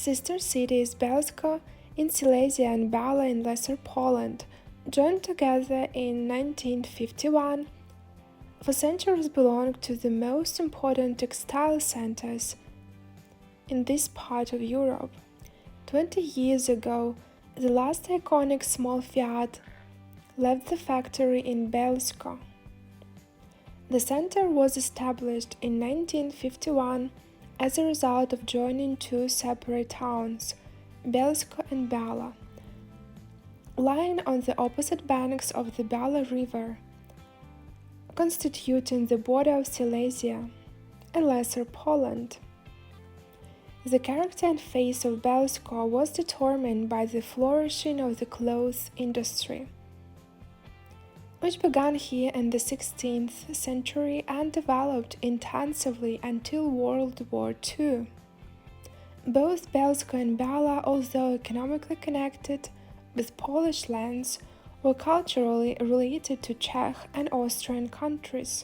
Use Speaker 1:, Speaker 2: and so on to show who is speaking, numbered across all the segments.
Speaker 1: Sister cities Bielsko in Silesia and Biala in Lesser Poland joined together in 1951. For centuries belonged to the most important textile centers in this part of Europe. 20 years ago, the last iconic small Fiat left the factory in Bielsko. The center was established in 1951 as a result of joining two separate towns, Bielsko and Biala, lying on the opposite banks of the Biala River, constituting the border of Silesia and Lesser Poland. The character and face of Bielsko was determined by the flourishing of the cloth industry, which began here in the 16th century and developed intensively until World War II. Both Bielsko and Biala, although economically connected with Polish lands, were culturally related to Czech and Austrian countries.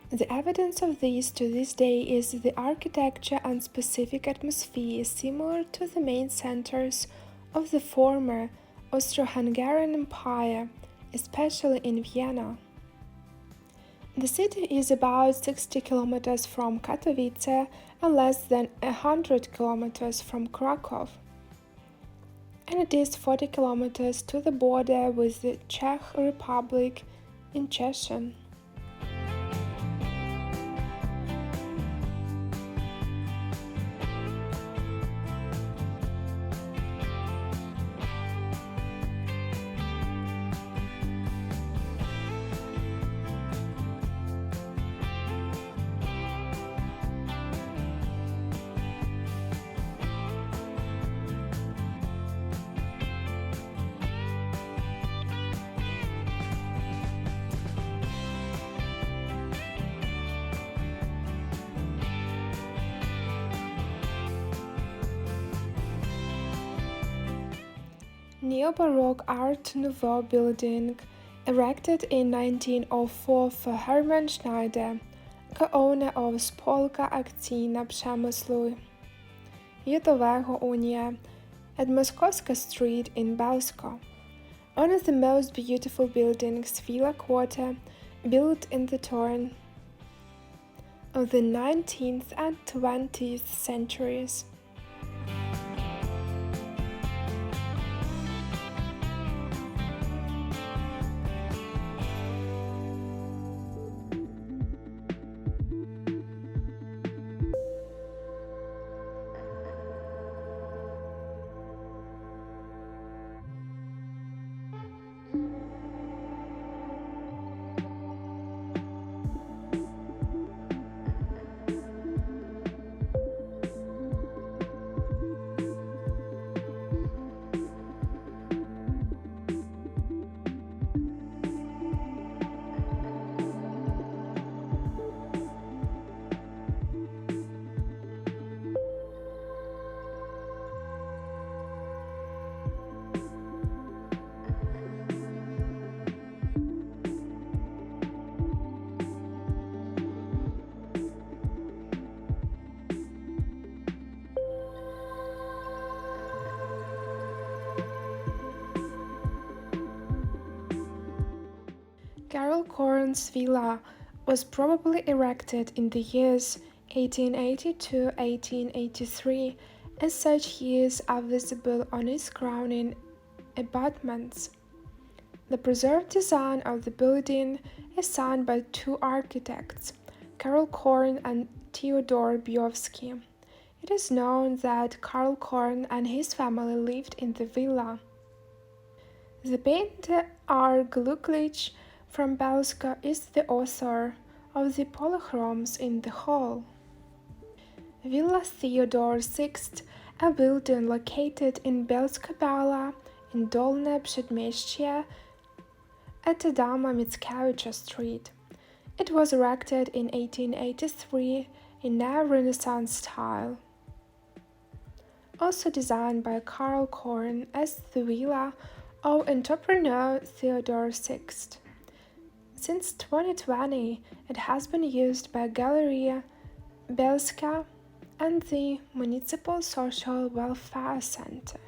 Speaker 1: The evidence of this to this day is the architecture and specific atmosphere similar to the main centers of the former Austro-Hungarian Empire, especially in Vienna. The city is about 60 kilometers from Katowice and less than 100 kilometers from Krakow, and it is 40 kilometers to the border with the Czech Republic in Czechia. Neo-Baroque Art Nouveau building, erected in 1904 for Hermann Schneider, co-owner of Spółka Akcyjna Przemysłu Jodłowego Unia, at Moskowska Street in Bielsko. One of the most beautiful buildings, Villa Quarter, built in the turn of the 19th and 20th centuries. Karol Korn's villa was probably erected in the years 1882-1883, and such years are visible on its crowning abutments. The preserved design of the building is signed by two architects, Karol Korn and Theodor Bielsko. It is known that Karol Korn and his family lived in the villa. The painter R. Glucklich from Bielsko is the author of the polychromes in the hall. Villa Theodor Sixt, a building located in Bielsko-Biała in Dolne Przedmieście at Adama Mickiewicz Street. It was erected in 1883 in neo-Renaissance style. Also designed by Karol Korn as the villa of entrepreneur Theodor Sixt. Since 2020, it has been used by Galeria Bielska and the Municipal Social Welfare Center.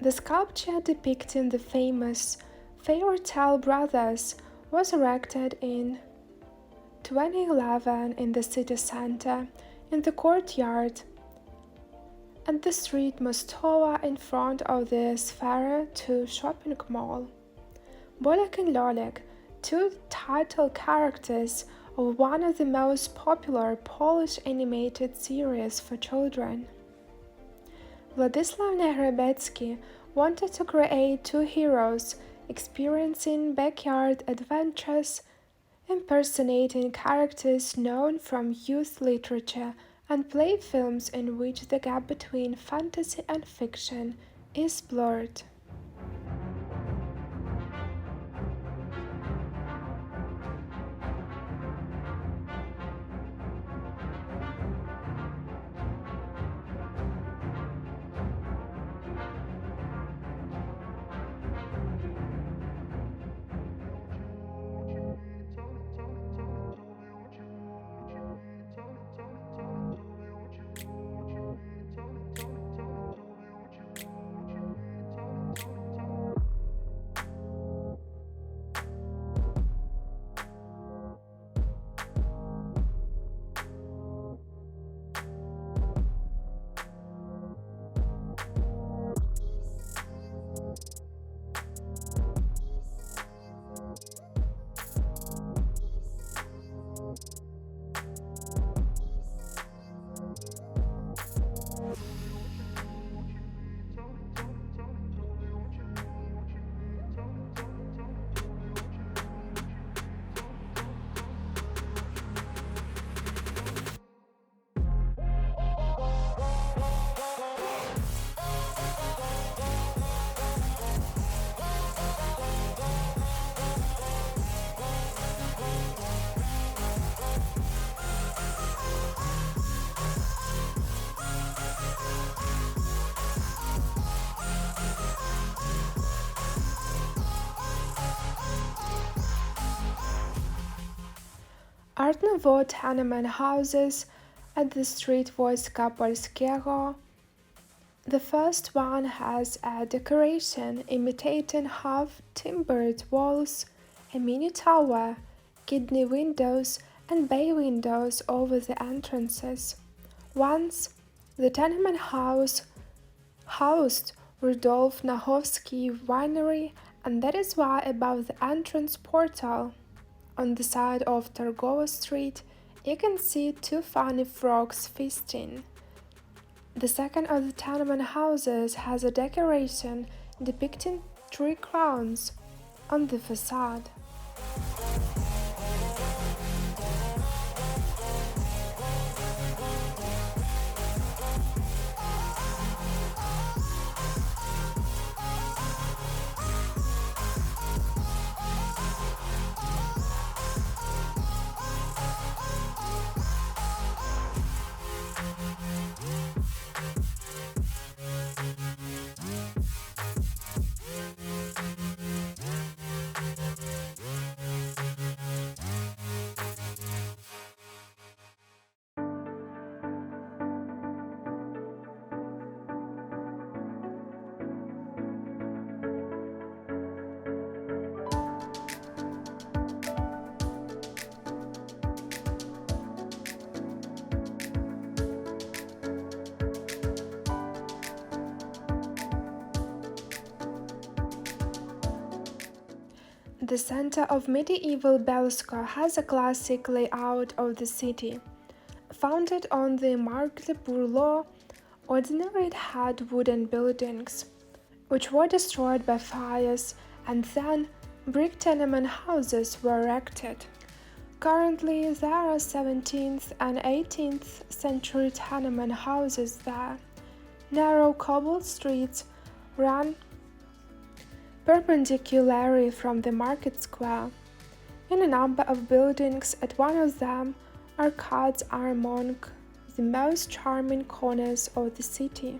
Speaker 1: The sculpture depicting the famous fairy tale brothers was erected in 2011 in the city center, in the courtyard at the street Mostowa in front of the Sfera 2 shopping mall. Bolek and Lolek, two title characters of one of the most popular Polish animated series for children. Władysław Nehrebecki wanted to create two heroes experiencing backyard adventures, impersonating characters known from youth literature and play films in which the gap between fantasy and fiction is blurred. Art Nouveau tenement houses at the street Wojska Polskiego. The first one has a decoration imitating half-timbered walls, a mini tower, kidney windows, and bay windows over the entrances. Once, the tenement house housed Rudolf Nachowski winery, and that is why above the entrance portal, on the side of Targovo Street, you can see two funny frogs feasting. The second of the tenement houses has a decoration depicting three crowns on the facade. The center of medieval Bielsko has a classic layout of the city. Founded on the Marque Bourlot, ordinary it had wooden buildings, which were destroyed by fires, and then brick tenement houses were erected. Currently, there are 17th and 18th century tenement houses there. Narrow cobbled streets run perpendicularly from the market square. In a number of buildings, at one of them, arcades are among the most charming corners of the city.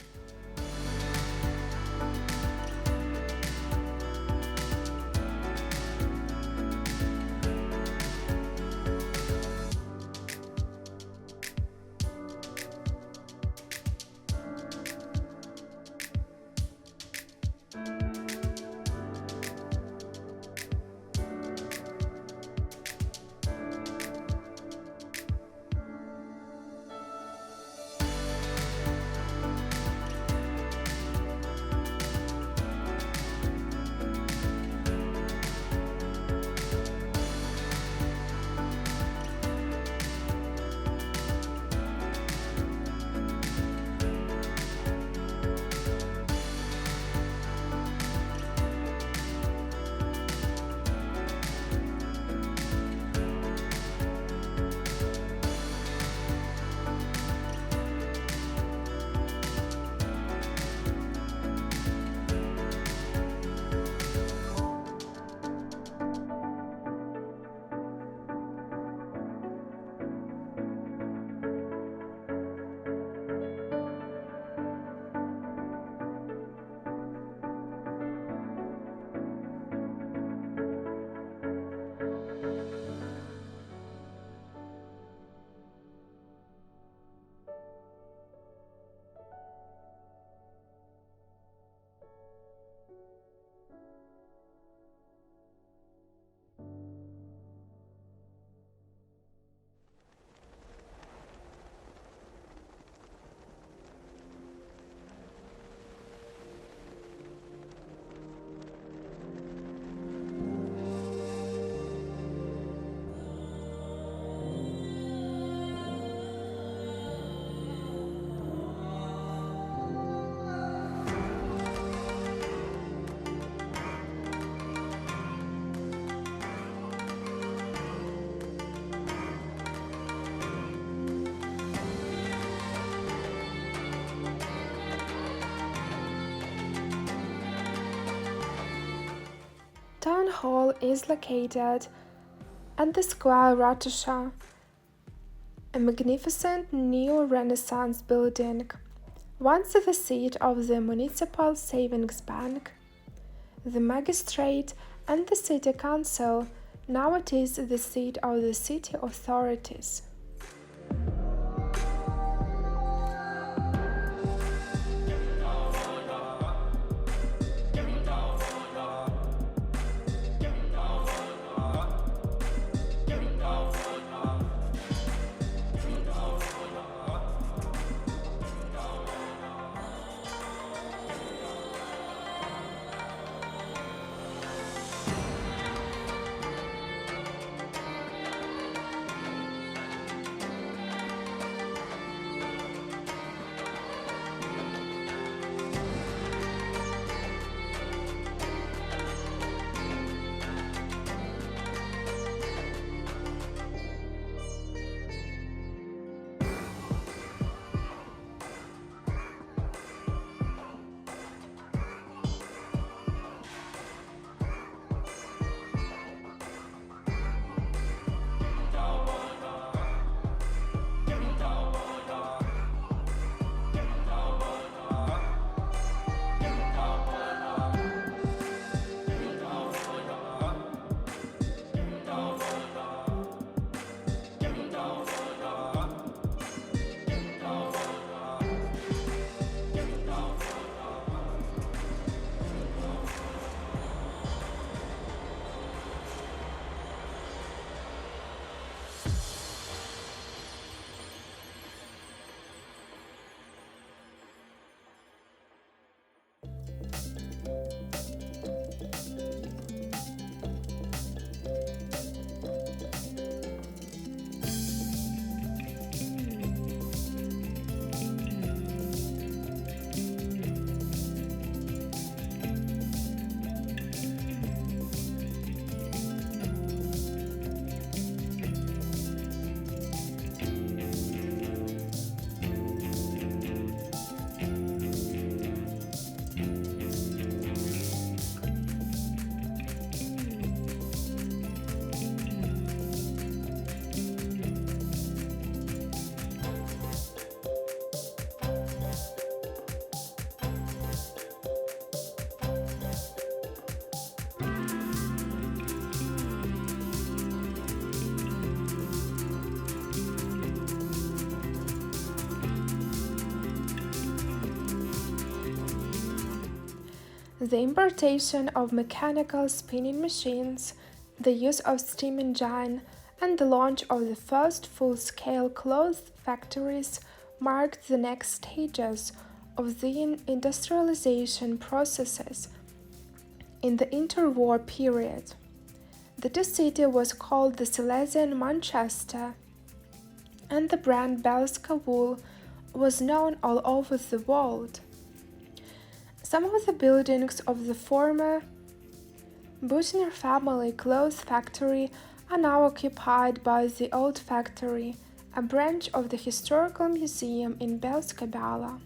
Speaker 1: Town Hall is located at the Square Ratusha, a magnificent neo-Renaissance building, once the seat of the Municipal Savings Bank. The magistrate and the city council Now it is the seat of the city authorities. The importation of mechanical spinning machines, the use of steam engine, and the launch of the first full-scale cloth factories marked the next stages of the industrialization processes in the interwar period. The new city was called the Silesian Manchester, and the brand Bielsko wool was known all over the world. Some of the buildings of the former Buchner family cloth factory are now occupied by the Old Factory, a branch of the Historical Museum in Bielsko-Biała.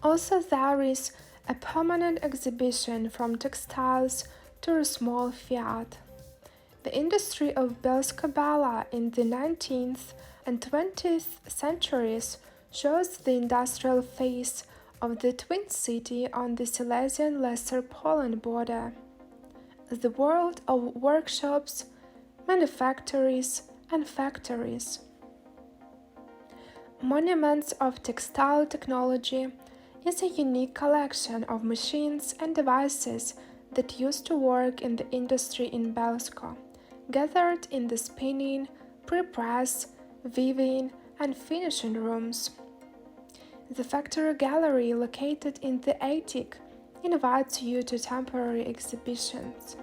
Speaker 1: Also, there is a permanent exhibition from textiles to a small Fiat. The industry of Bielsko-Biała in the 19th and 20th centuries shows the industrial phase of the twin city on the Silesian Lesser Poland border. The world of workshops, manufactories, and factories. Monuments of Textile Technology is a unique collection of machines and devices that used to work in the industry in Bielsko, gathered in the spinning, pre-press, weaving, and finishing rooms. The factory gallery, located in the attic, invites you to temporary exhibitions.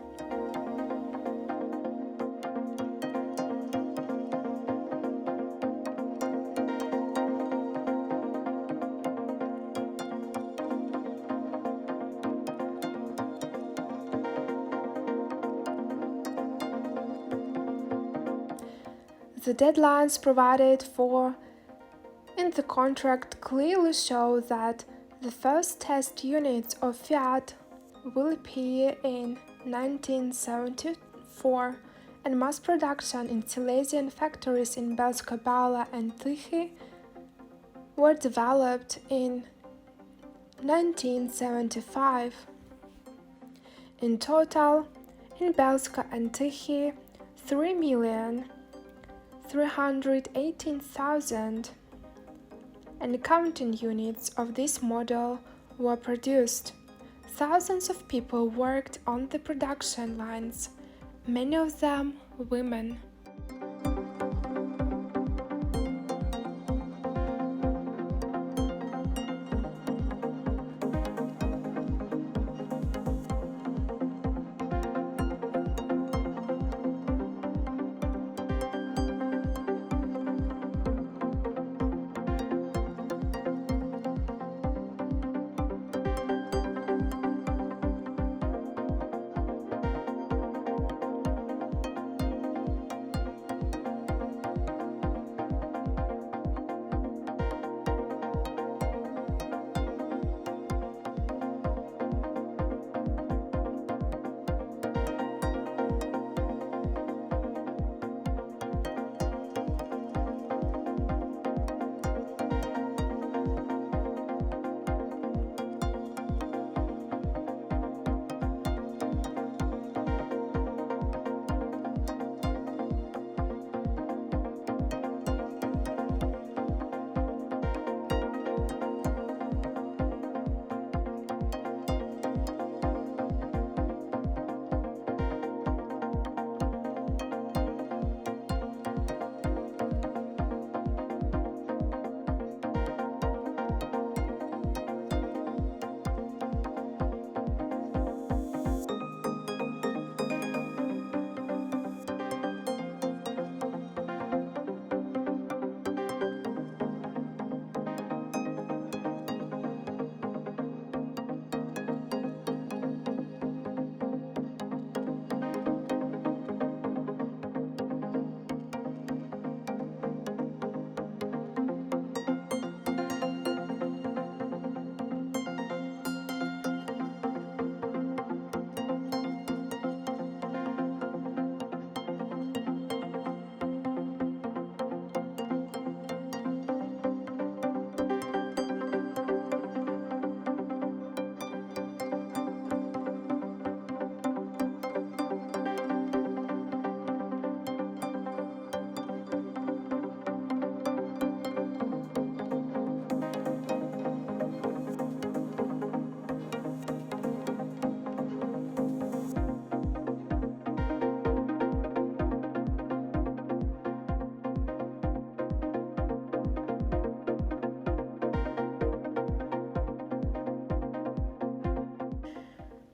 Speaker 1: The deadlines provided for in the contract clearly show that the first test units of Fiat will appear in 1974, and mass production in Silesian factories in Bielsko-Biała and Tychy were developed in 1975. In total, In Bielsko and Tychy, 3,318,000 and counting units of this model were produced. Thousands of people worked on the production lines, many of them women.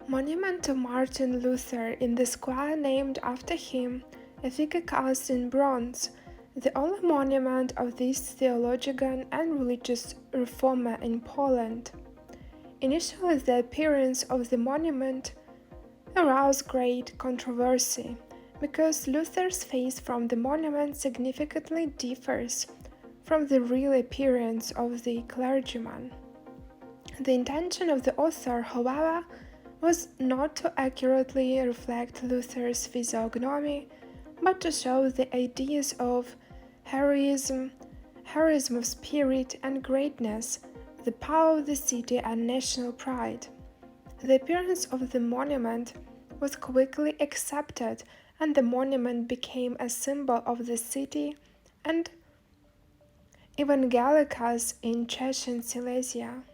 Speaker 1: Monument to Martin Luther in the square named after him, a figure cast in bronze, the only monument of this theologian and religious reformer in Poland. Initially, the appearance of the monument aroused great controversy, because Luther's face from the monument significantly differs from the real appearance of the clergyman. The intention of the author, however, was not to accurately reflect Luther's physiognomy, but to show the ideas of heroism of spirit and greatness, the power of the city and national pride. The appearance of the monument was quickly accepted, and the monument became a symbol of the city and evangelicals in Chechen Silesia.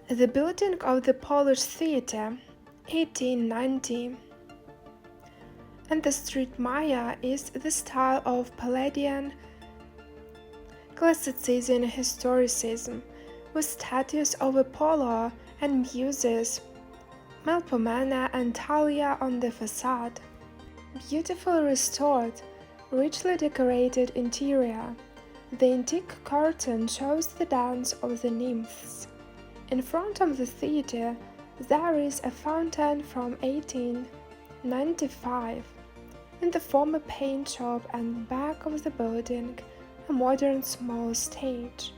Speaker 1: The building of the Polish Theatre, 1890. and the street Maya is the style of Palladian classicism and historicism, with statues of Apollo and Muses, Melpomene and Thalia on the facade. Beautifully restored, richly decorated interior. The antique curtain shows the dance of the nymphs. In front of the theater, there is a fountain from 1895. In the former paint shop and back of the building, a modern small stage.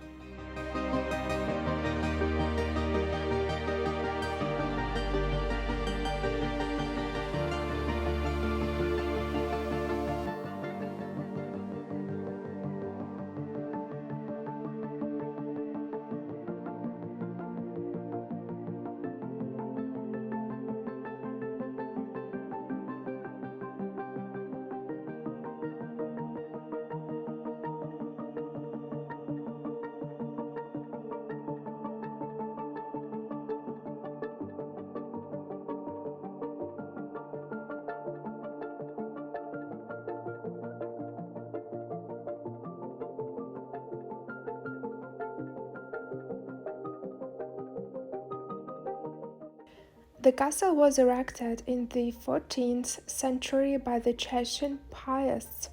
Speaker 1: The castle was erected in the 14th century by the Chechen Piasts.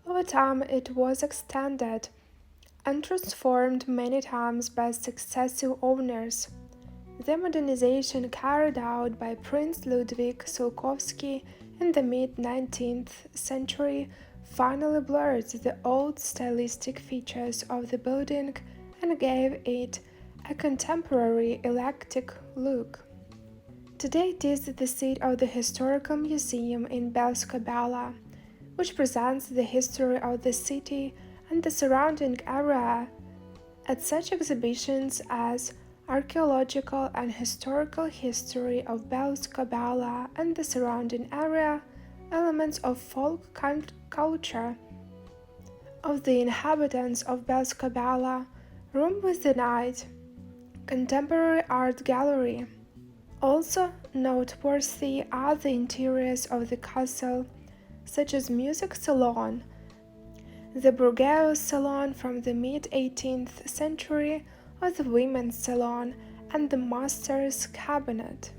Speaker 1: Over time it was extended and transformed many times by successive owners. The modernization carried out by Prince Ludwig Sulkowski in the mid-19th century finally blurred the old stylistic features of the building and gave it a contemporary eclectic look. Today it is the seat of the Historical Museum in Bielsko-Biała, which presents the history of the city and the surrounding area at such exhibitions as Archaeological and Historical History of Bielsko-Biała and the surrounding area, elements of folk culture of the inhabitants of Bielsko-Biała, Room with the Night, Contemporary Art Gallery. Also noteworthy are the interiors of the castle, such as Music Salon, the Burgheus Salon from the mid-18th century, or the Women's Salon and the Master's Cabinet.